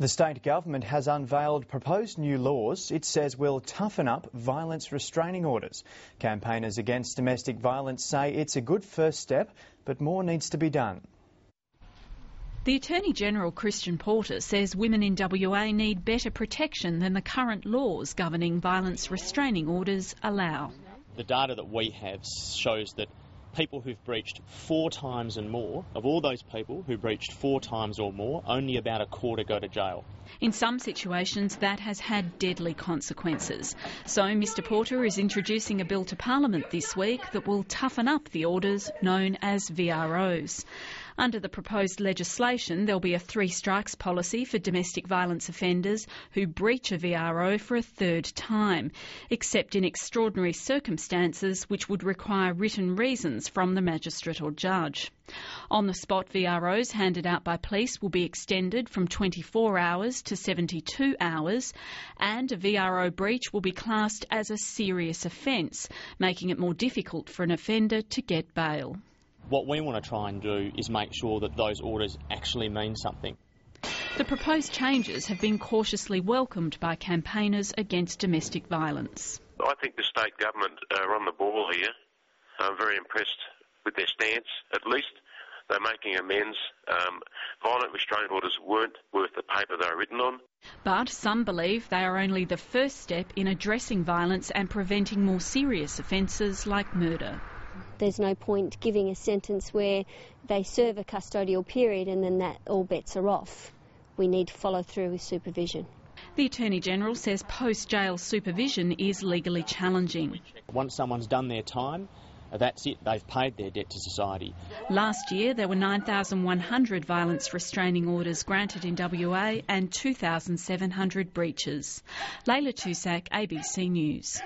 The state government has unveiled proposed new laws it says will toughen up violence restraining orders. Campaigners against domestic violence say it's a good first step, but more needs to be done. The Attorney-General, Christian Porter, says women in WA need better protection than the current laws governing violence restraining orders allow. The data that we have shows that people who've breached 4 times and more, of all those people who breached 4 times or more, only about a quarter go to jail. In some situations, that has had deadly consequences. So Mr Porter is introducing a bill to Parliament this week that will toughen up the orders known as VROs. Under the proposed legislation, there'll be a 3 strikes policy for domestic violence offenders who breach a VRO for a 3rd time, except in extraordinary circumstances which would require written reasons from the magistrate or judge. On-the-spot VROs handed out by police will be extended from 24 hours to 72 hours, and a VRO breach will be classed as a serious offence, making it more difficult for an offender to get bail. What we want to try and do is make sure that those orders actually mean something. The proposed changes have been cautiously welcomed by campaigners against domestic violence. I think the state government are on the ball here. I'm very impressed with their stance. At least they're making amends. Violent restraint orders weren't worth the paper they were written on. But some believe they are only the first step in addressing violence and preventing more serious offences like murder. There's no point giving a sentence where they serve a custodial period and then that all bets are off. We need to follow through with supervision. The Attorney-General says post-jail supervision is legally challenging. Once someone's done their time, that's it, they've paid their debt to society. Last year there were 9,100 violence restraining orders granted in WA and 2,700 breaches. Layla Tusak, ABC News.